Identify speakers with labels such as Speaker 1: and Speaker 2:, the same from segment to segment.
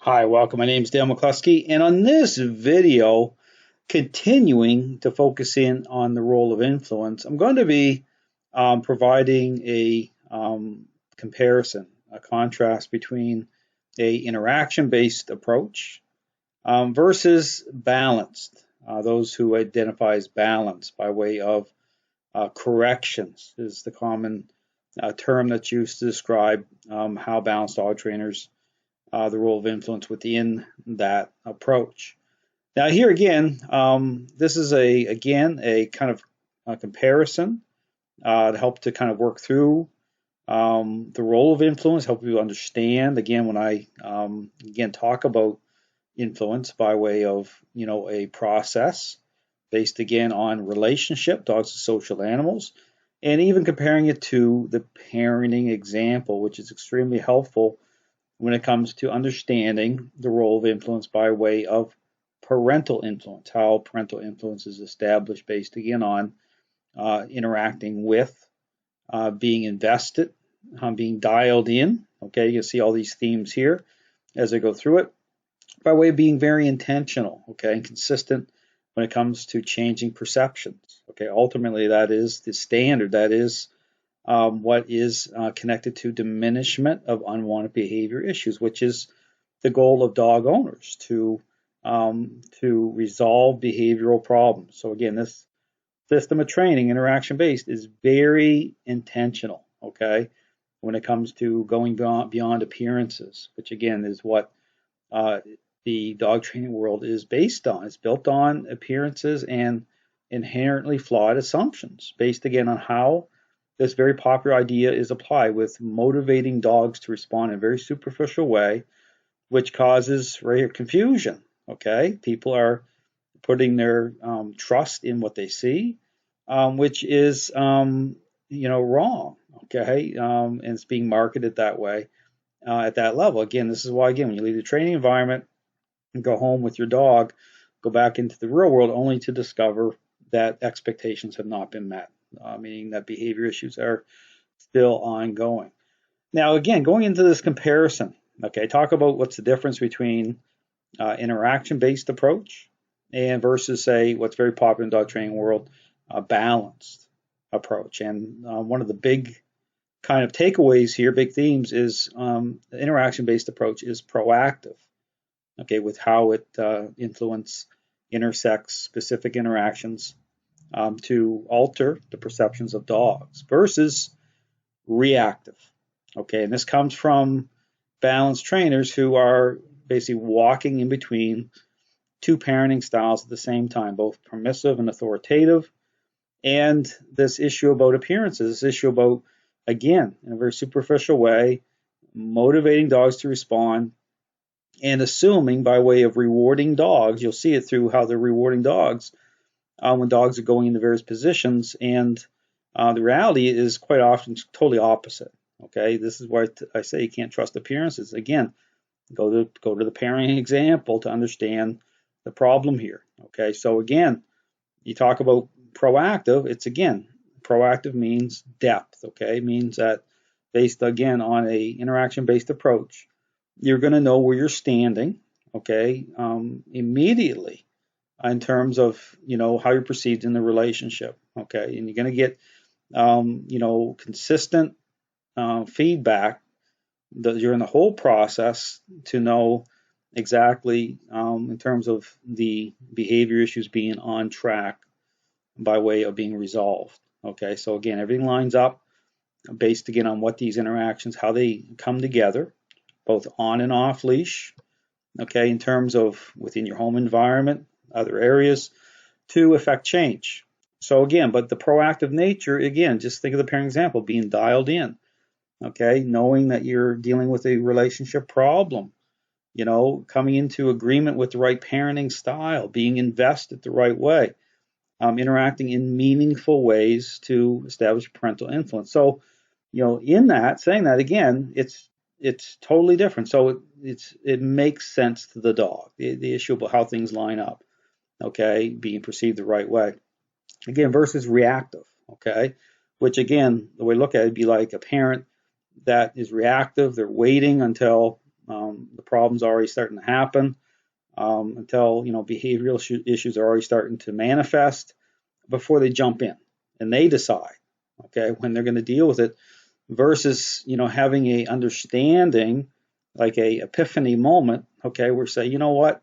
Speaker 1: Hi, welcome. My name is Dale McCluskey, and on this video, continuing to focus in on the role of influence, I'm going to be providing a comparison, a contrast between a interaction-based approach versus balanced. Those who identify as balanced by way of corrections is the common term that's used to describe how balanced dog trainers the role of influence within that approach. Now, here again, this is a kind of a comparison to help to kind of work through the role of influence, help you understand. Again, when I again talk about influence by way of a process based again on relationship, dogs are social animals, and even comparing it to the parenting example, which is extremely helpful when it comes to understanding the role of influence by way of parental influence, how parental influence is established based again on interacting with, being invested, being dialed in. Okay, you see all these themes here as I go through it by way of being very intentional, okay, and consistent when it comes to changing perceptions. Okay, ultimately that is the standard. That is what is connected to diminishment of unwanted behavior issues, which is the goal of dog owners to resolve behavioral problems. So again, this system of training, interaction based, is very intentional. Okay, when it comes to going beyond appearances, which again is what the dog training world is based on. It's built on appearances and inherently flawed assumptions, based again on how this very popular idea is applied with motivating dogs to respond in a very superficial way, which causes confusion. Okay, people are putting their trust in what they see, which is wrong. Okay, and it's being marketed that way at that level. Again, this is why when you leave the training environment and go home with your dog, go back into the real world only to discover that expectations have not been met, meaning that behavior issues are still ongoing. Now, again, going into this comparison, okay, talk about what's the difference between interaction-based approach and versus, say, what's very popular in the dog training world, a balanced approach. And one of the big kind of takeaways here, big themes, is the interaction-based approach is proactive, okay, with how it intersects specific interactions to alter the perceptions of dogs versus reactive. Okay, and this comes from balanced trainers who are basically walking in between two parenting styles at the same time, both permissive and authoritative. And this issue about appearances, this issue about, again, in a very superficial way, motivating dogs to respond and assuming by way of rewarding dogs, you'll see it through how they're rewarding dogs when dogs are going into various positions. And the reality is quite often totally opposite. Okay, this is why I say you can't trust appearances. Again, go to the parenting example to understand the problem here. Okay, so again, you talk about proactive. It's again, proactive means depth. Okay, it means that based again on a interaction-based approach, you're going to know where you're standing. Okay, immediately in terms of how you're perceived in the relationship. Okay, and you're going to get consistent feedback during the whole process to know exactly in terms of the behavior issues being on track by way of being resolved. Okay, so again, everything lines up based again on what these interactions, how they come together, both on and off leash. Okay, in terms of within your home environment, other areas, to affect change. So again, but the proactive nature, again, just think of the parent example, being dialed in. Okay, knowing that you're dealing with a relationship problem, coming into agreement with the right parenting style, being invested the right way, interacting in meaningful ways to establish parental influence. So, in that, saying that again, it's totally different. So it makes sense to the dog. The issue about how things line up, okay, being perceived the right way, again, versus reactive, okay, which again, the way to look at it would be like a parent that is reactive. They're waiting until the problem's already starting to happen, until behavioral issues are already starting to manifest before they jump in and they decide, okay, when they're going to deal with it, versus having a understanding, like a epiphany moment, okay, where say, you know what,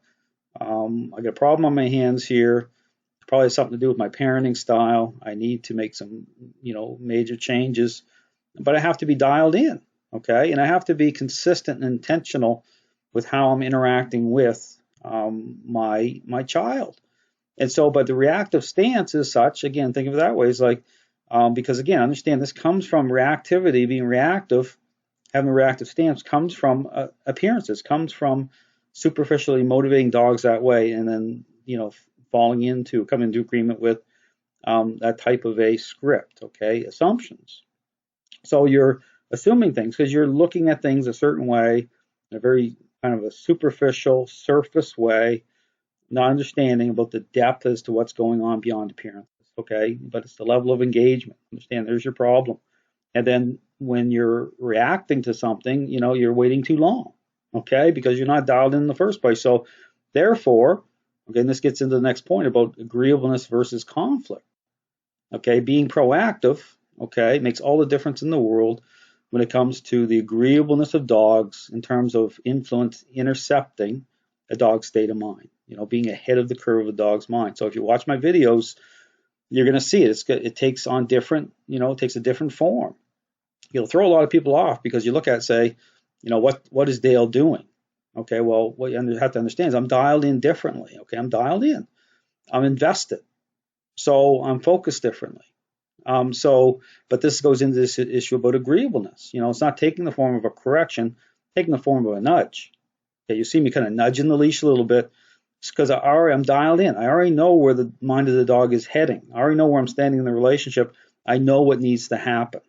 Speaker 1: I got a problem on my hands here. It probably has something to do with my parenting style. I need to make some major changes, but I have to be dialed in, okay, and I have to be consistent and intentional with how I'm interacting with my child. And so, but the reactive stance is such, again, think of it that way, is like, because again, understand this comes from reactivity, being reactive, having a reactive stance comes from appearances, comes from superficially motivating dogs that way, and then, coming into agreement with that type of a script, okay, assumptions. So you're assuming things because you're looking at things a certain way, in a very kind of a superficial, surface way, not understanding about the depth as to what's going on beyond appearances, okay? But it's the level of engagement. Understand, there's your problem. And then when you're reacting to something, you're waiting too long, okay? Because you're not dialed in the first place. So therefore, okay, and this gets into the next point about agreeableness versus conflict, okay? Being proactive, okay, makes all the difference in the world when it comes to the agreeableness of dogs in terms of influence intercepting a dog's state of mind, being ahead of the curve of a dog's mind. So if you watch my videos, you're going to see it. It takes on different, it takes a different form. You'll throw a lot of people off because you look at, say, what is Dale doing? Okay, well, what you have to understand is I'm dialed in differently. Okay, I'm dialed in. I'm invested. So I'm focused differently. But this goes into this issue about agreeableness. It's not taking the form of a correction, taking the form of a nudge. Okay, you see me kind of nudging the leash a little bit. It's because I'm dialed in. I already know where the mind of the dog is heading. I already know where I'm standing in the relationship. I know what needs to happen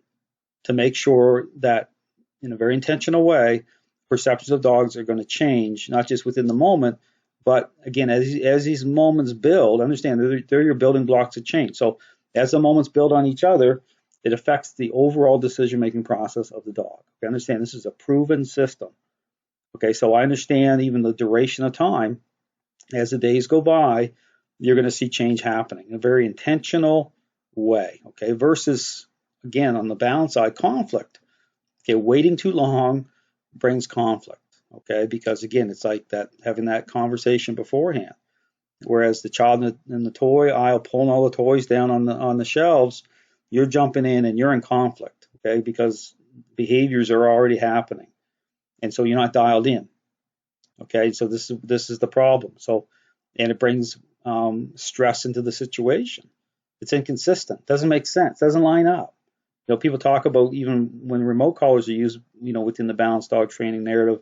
Speaker 1: to make sure that, in a very intentional way, perceptions of dogs are going to change, not just within the moment, but again, as these moments build, understand they're your building blocks of change. So as the moments build on each other, it affects the overall decision-making process of the dog. Okay, understand this is a proven system. Okay, so I understand even the duration of time. As the days go by, you're going to see change happening in a very intentional way. Okay, versus, again, on the balance side, conflict. Okay, waiting too long brings conflict. Okay, because again, it's like that, having that conversation beforehand. Whereas the child in the toy aisle pulling all the toys down on the shelves, you're jumping in and you're in conflict. Okay, because behaviors are already happening, and so you're not dialed in. Okay, so this is the problem. So, and it brings stress into the situation. It's inconsistent. Doesn't make sense. Doesn't line up. People talk about, even when remote collars are used, within the balanced dog training narrative,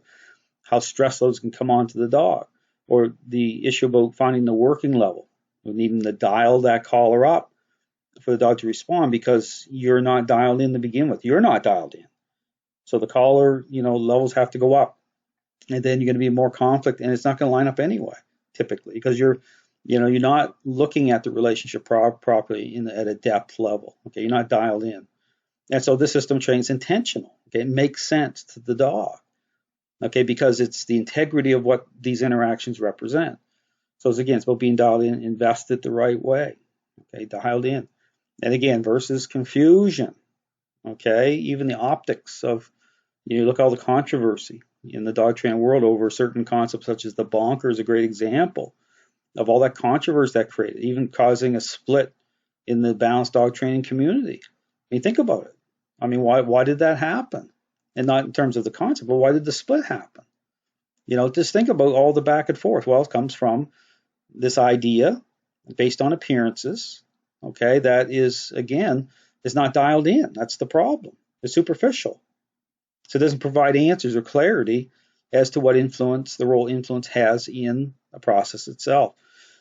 Speaker 1: how stress loads can come onto the dog, or the issue about finding the working level, needing to dial that collar up for the dog to respond because you're not dialed in to begin with. You're not dialed in. So the collar, levels have to go up. And then you're going to be more conflict, and it's not going to line up anyway, typically, because you're not looking at the relationship properly at a depth level. Okay, you're not dialed in, and so this system trains intentional. Okay, it makes sense to the dog. Okay, because it's the integrity of what these interactions represent. So it's about being dialed in, invested the right way. Okay, dialed in, and again, versus confusion. Okay, even the optics of, look at all the controversy in the dog training world over certain concepts, such as the bonker is a great example of all that controversy that created, even causing a split in the balanced dog training community. I mean, think about it. I mean, why did that happen? And not in terms of the concept, but why did the split happen? Just think about all the back and forth. Well, it comes from this idea based on appearances, okay, that is not dialed in. That's the problem. It's superficial. So it doesn't provide answers or clarity as to what the role influence has in the process itself.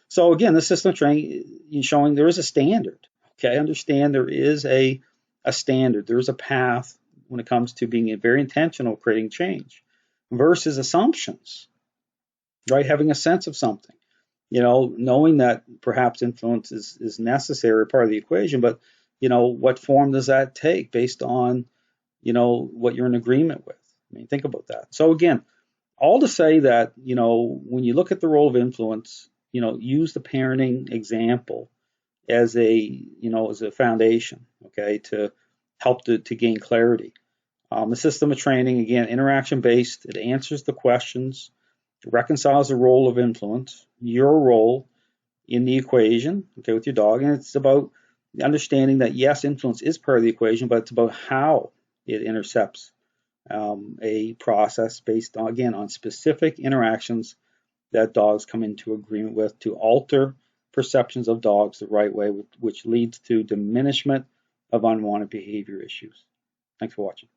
Speaker 1: So again, the system training is showing there is a standard. Okay, understand there is a standard. There is a path when it comes to being very intentional, creating change, versus assumptions, right? Having a sense of something, knowing that perhaps influence is necessary, part of the equation, but what form does that take based on what you're in agreement with? I mean, think about that. So again, All to say that, when you look at the role of influence, use the parenting example as a foundation, okay, to help to gain clarity. The system of training, again, interaction based. It answers the questions, it reconciles the role of influence, your role in the equation, okay, with your dog, and it's about understanding that yes, influence is part of the equation, but it's about how it intercepts a process based on, again, on specific interactions that dogs come into agreement with to alter perceptions of dogs the right way, which leads to diminishment of unwanted behavior issues. Thanks for watching.